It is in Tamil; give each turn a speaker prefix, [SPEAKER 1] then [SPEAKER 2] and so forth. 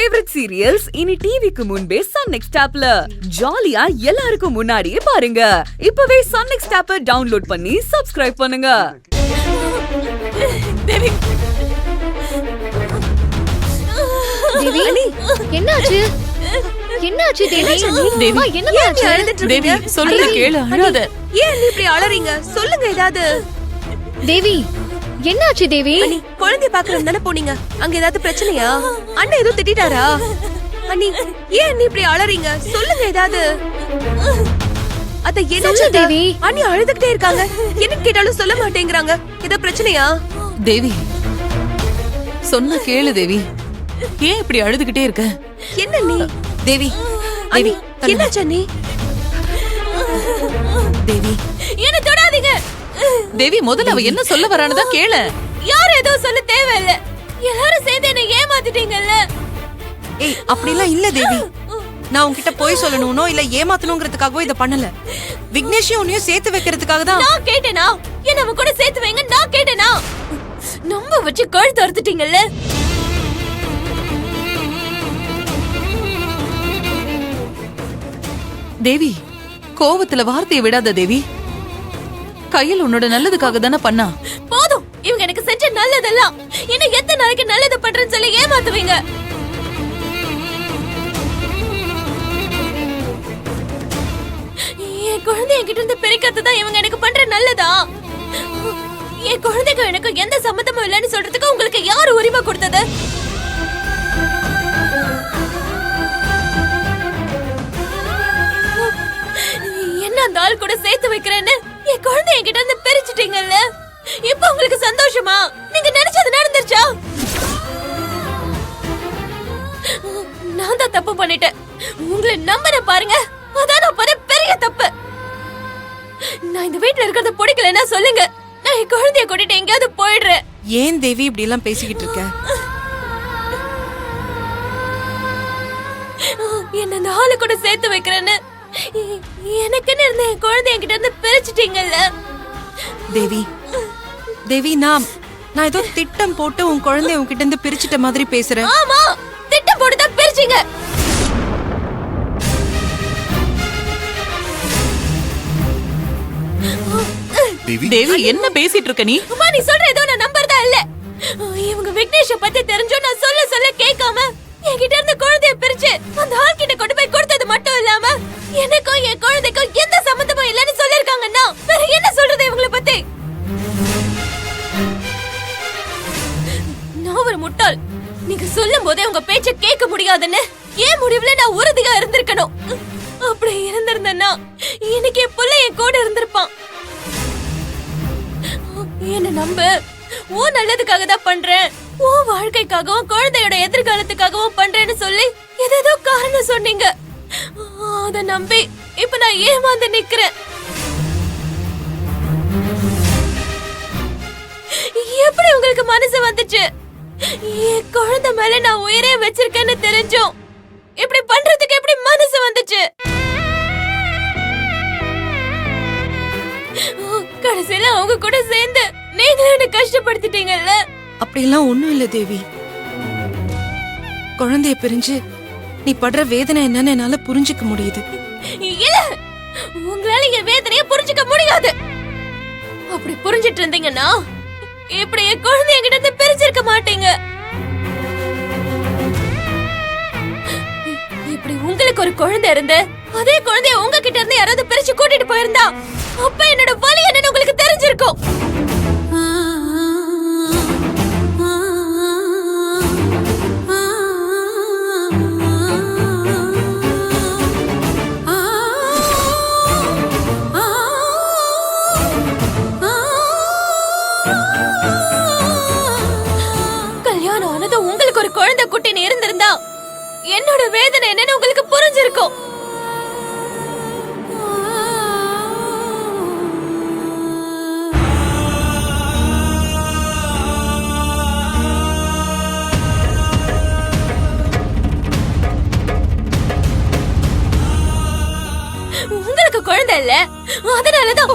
[SPEAKER 1] ஃபேவரட் சீரியல்ஸ் இனி டிவிக்கு முன்பே சன் நெக்ஸ்ட் ஆப்ல ஜாலியா எல்லாருக்கும் முன்னாடியே பாருங்க. இப்பவே சன் நெக்ஸ்ட் ஆப்பை டவுன்லோட் பண்ணி சப்ஸ்கிரைப் பண்ணுங்க.
[SPEAKER 2] தேவி
[SPEAKER 3] என்னாச்சு? என்னாச்சு தேவி?
[SPEAKER 2] தேவி
[SPEAKER 3] என்னமாச்சு?
[SPEAKER 2] தேவி சொல்லுங்க, கேளு, அழாத.
[SPEAKER 4] ஏன் நீ இப்படி அலறீங்க? சொல்லுங்க ஏதாவது.
[SPEAKER 3] தேவி என்னாச்சு தேவி?
[SPEAKER 4] அண்ணி, குழந்தை பாக்குறது தானே போனீங்க. அங்க ஏதாவது பிரச்சனையா? அண்ணா ஏதோ திட்டாரா? அண்ணி, ஏன் நீ இப்படி அலறீங்க? சொல்லுங்க ஏதாவது. அத என்ன
[SPEAKER 3] தேவி?
[SPEAKER 4] அண்ணி அழுதுகிட்டே இருக்காங்க. என்ன கேட்டாலும் சொல்ல மாட்டேங்கிறாங்க. ஏதோ பிரச்சனையா?
[SPEAKER 2] தேவி சொன்ன கேளு தேவி. ஏன் இப்படி அழுதுகிட்டே இருக்க?
[SPEAKER 4] என்ன நீ?
[SPEAKER 2] தேவி
[SPEAKER 4] தேவி என்னாச்சு அண்ணி?
[SPEAKER 2] தேவி
[SPEAKER 4] என்ன தொடாதீங்க.
[SPEAKER 2] தேவி முதல்ல அவ என்ன சொல்ல வரானதா கேளு.
[SPEAKER 4] யாரும் ஏதோ சொல்ல தேவையில்ல. எல்லாரும் சேர்ந்து என்ன ஏமாத்திட்டீங்கல்ல.
[SPEAKER 5] ஏய், அப்படிலாம் இல்ல தேவி. நான் உன்கிட்ட போய் சொல்லணும்னோ இல்ல ஏமாத்தணும்ங்கிறதுக்காகவோ இத பண்ணல. விக்னேஷையும் உன்னையும் சேர்த்து வைக்கிறதுக்காக தான்.
[SPEAKER 4] நான் கேட்டேனா? என்ன அவ கூட சேர்த்து வைங்க நான் கேட்டேனா? நம்ம வச்சு கழுத்து அறுத்துட்டீங்கல்ல.
[SPEAKER 2] தேவி கோவத்துல வார்த்தையை விடாத தேவி. கையில் உன்னோட நல்லதுக்காக தானே பண்ணா.
[SPEAKER 4] போதும், இவங்க எனக்கு செஞ்ச நல்லதெல்லாம். என்ன எத்தனை நாளைக்கு நல்லது பண்றேன்னு சொல்லி ஏமாத்துவீங்க? என் குழந்தை என்கிட்ட இருந்து பிரிக்கிறதுதான் இவங்க எனக்கு பண்ற நல்லதா? என் குழந்தைக்கு எனக்கு எந்த சம்மந்தமும் இல்லைன்னு சொல்றதுக்கு உங்களுக்கு யாரு உரிமை கொடுத்தது? என்ன அந்த ஆள் கூட சேர்த்து வைக்கிறேன்னு என் குழந்தை என்கிட்ட இருந்து பிரிச்சுட்டீங்கல்ல. இப்ப உங்களுக்கு சந்தோஷமா? நீங்க நினைச்சது நடந்துருச்சா? நான் தான் தப்பு பண்ணிட்டேன். உங்களை நம்பன பாருங்க, அதான் நான் பண்ண பெரிய தப்பு. நான் இந்த வீட்டுல இருக்கிறத பிடிக்கலன்னா சொல்லுங்க. நான் என் குழந்தைய கூட்டிட்டு எங்கேயாவது போயிடுறேன்.
[SPEAKER 5] ஏன் தேவி இப்படி எல்லாம் பேசிக்கிட்டு இருக்க?
[SPEAKER 4] என்ன இந்த ஆளு கூட சேர்த்து வைக்கிறேன்னு எனக்குன்னு இருந்த என் குழந்தை என்கிட்ட இருந்து பிரிச்சுட்டீங்கல்ல.
[SPEAKER 5] தேவி தேவி நான் ஏதோ திட்டம் போட்டு உன் குழந்தைய உன்கிட்ட இருந்து பிரிச்சுட்ட மாதிரி பேசுறேன்.
[SPEAKER 4] ஆமா, திட்டம் போட்டுதான் பிரிச்சீங்க.
[SPEAKER 2] தேவி என்ன பேசிட்டு இருக்க நீ?
[SPEAKER 4] அம்மா, நீ சொல்ற ஏதோ நான் நம்பறதா இல்ல. இவங்க விக்னேஷ பத்தி தெரிஞ்சோ நான் சொல்ல கேட்காம என்கிட்ட இருந்து குழந்தைய பிரிச்சு அந்த ஆள் கிட்ட கொண்டு போய் கொடுத்தது மட்டும் இல்லாம எனக்கும் என் குழந்தைக்கும் எந்த சம்பந்தமும் இல்லைன்னு சொல்லிருக்காங்கன்னா வேற என்ன சொல்றது இவங்கள பத்தி? நான் ஒரு முட்டாள். நீங்க சொல்லும் போதே உங்க பேச்ச கேட்க முடியாதுன்னு ஏன் முடிவுல நான் உறுதியா இருந்திருக்கணும். அப்படி இருந்திருந்தேன்னா இன்னைக்கு என் புள்ள என் கூட இருந்திருப்பான். என்ன நம்பு, ஓ நல்லதுக்காக தான் பண்றேன், ஓ வாழ்க்கைக்காகவும் குழந்தையோட எதிர்காலத்துக்காகவும் பண்றேன்னு சொல்லி ஏதேதோ காரணம் சொன்னீங்க. அத நம்பி இப்ப நான் ஏமாந்து நிக்கிறேன். எப்படி உங்களுக்கு மனசு வந்துச்சு? என் குழந்தை மேல நான் உயிரே வச்சிருக்கேன்னு தெரிஞ்சும் இப்படி பண்றதுக்கு எப்படி மனசு வந்துச்சு? கடைசியில அவங்க கூட சேர்ந்து நீங்களும் என்ன கஷ்டப்படுத்திட்டீங்கல்ல.
[SPEAKER 5] அப்படிலாம் ஒண்ணும் இல்ல தேவி. குழந்தைய பிரிஞ்சு நீ படுற வேதனை என்னன்னு என்னால புரிஞ்சுக்க முடியுது.
[SPEAKER 4] இல்ல, உங்களால என் வேதனைய புரிஞ்சுக்க முடியாது. அப்படி புரிஞ்சிட்டு இருந்தீங்கன்னா இப்படி என் குழந்தைய கிட்ட இருந்து பிரிச்சிருக்க மாட்டீங்க. இப்படி உங்களுக்கு ஒரு குழந்தை இருந்து அதே குழந்தைய உங்ககிட்ட இருந்து யாராவது பிரிச்சு கூட்டிட்டு போயிருந்தா அப்ப என்னோட வலி என்னன்னு உங்களுக்கு தெரிஞ்சிருக்கும். கல்யாணம் ஆனது உங்களுக்கு ஒரு குழந்தை குட்டின்னு இருந்திருந்தா என்னோட வேதனை என்னன்னு உங்களுக்கு புரிஞ்சிருக்கும். உங்களுக்கு குழந்தை இல்ல, அதனாலதான்